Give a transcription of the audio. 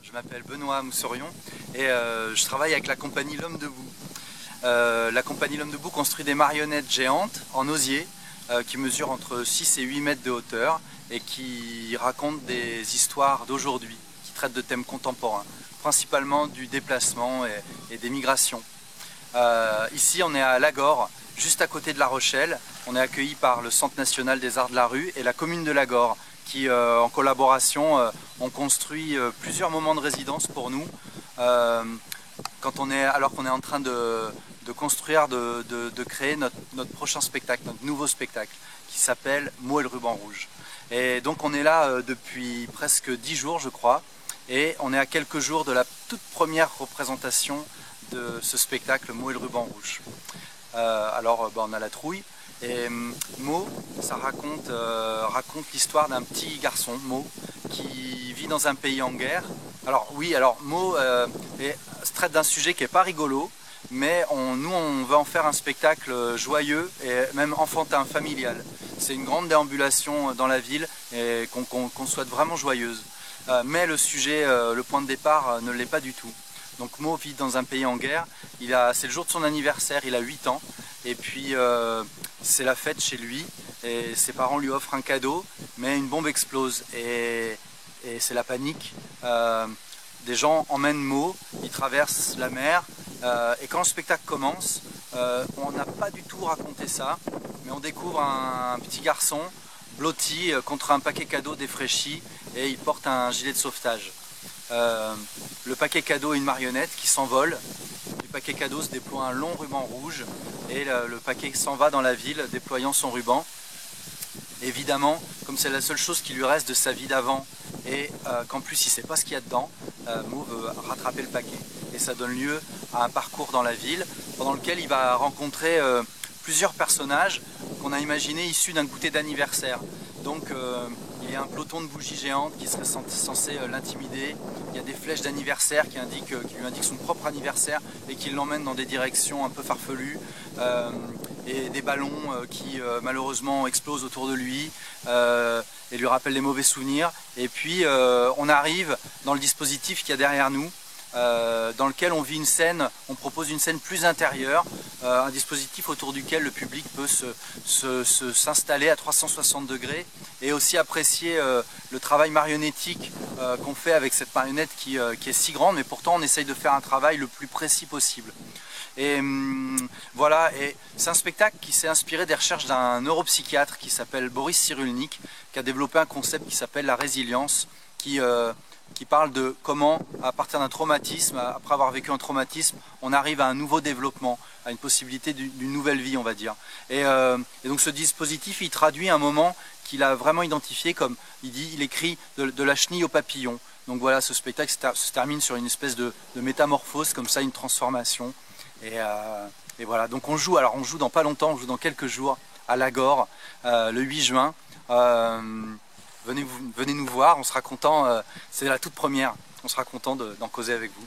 Je m'appelle Benoît Moussorion et je travaille avec la compagnie L'Homme Debout. La compagnie L'Homme Debout construit des marionnettes géantes en osier qui mesurent entre 6 et 8 mètres de hauteur et qui racontent des histoires d'aujourd'hui, qui traitent de thèmes contemporains, principalement du déplacement et des migrations. Ici on est à Lagore, juste à côté de La Rochelle. On est accueilli par le Centre national des arts de la rue et la commune de Lagore qui, en collaboration, ont construit plusieurs moments de résidence pour nous. Alors qu'on est en train de construire, de créer notre prochain spectacle, notre nouveau spectacle, qui s'appelle Mo et le ruban rouge. Et donc on est là depuis presque 10 jours, je crois, et on est à quelques jours de la toute première représentation de ce spectacle Mo et le ruban rouge. On a la trouille. Et Mo, ça raconte l'histoire d'un petit garçon, Mo, qui vit dans un pays en guerre. Mo traite d'un sujet qui n'est pas rigolo, mais nous on veut en faire un spectacle joyeux et même enfantin, familial. C'est une grande déambulation dans la ville et qu'on souhaite vraiment joyeuse. Mais le sujet, le point de départ ne l'est pas du tout. Donc Mo vit dans un pays en guerre, c'est le jour de son anniversaire, il a 8 ans, et puis c'est la fête chez lui, et ses parents lui offrent un cadeau, mais une bombe explose, et c'est la panique. Des gens emmènent Mo, ils traversent la mer, et quand le spectacle commence, on n'a pas du tout raconté ça, mais on découvre un petit garçon blotti contre un paquet cadeau défraîchi, et il porte un gilet de sauvetage. Le paquet cadeau est une marionnette qui s'envole. Le paquet cadeau se déploie un long ruban rouge et le paquet s'en va dans la ville déployant son ruban. Évidemment, comme c'est la seule chose qui lui reste de sa vie d'avant et qu'en plus il ne sait pas ce qu'il y a dedans, Mo veut rattraper le paquet. Et ça donne lieu à un parcours dans la ville pendant lequel il va rencontrer plusieurs personnages qu'on a imaginés issus d'un goûter d'anniversaire. Donc il y a un peloton de bougies géantes qui serait censé l'intimider. Il y a des flèches d'anniversaire qui lui indiquent son propre anniversaire et qui l'emmènent dans des directions un peu farfelues. Et des ballons qui malheureusement explosent autour de lui et lui rappellent des mauvais souvenirs. Et puis on arrive dans le dispositif qu'il y a derrière nous, dans lequel on vit une scène, on propose une scène plus intérieure, un dispositif autour duquel le public peut s'installer à 360 degrés et aussi apprécier le travail marionnettique qu'on fait avec cette marionnette qui est si grande, mais pourtant on essaye de faire un travail le plus précis possible. Et voilà, et c'est un spectacle qui s'est inspiré des recherches d'un neuropsychiatre qui s'appelle Boris Cyrulnik, qui a développé un concept qui s'appelle la résilience, qui parle de comment, à partir d'un traumatisme, après avoir vécu un traumatisme, on arrive à un nouveau développement, à une possibilité d'une nouvelle vie, on va dire. Et donc ce dispositif, il traduit un moment qu'il a vraiment identifié comme, il écrit de la chenille au papillon. Donc voilà, ce spectacle se termine sur une espèce de métamorphose, comme ça, une transformation. Et voilà, donc on joue dans pas longtemps, on joue dans quelques jours à Lagore, le 8 juin. Venez nous voir, on sera content, c'est la toute première, on sera content d'en causer avec vous.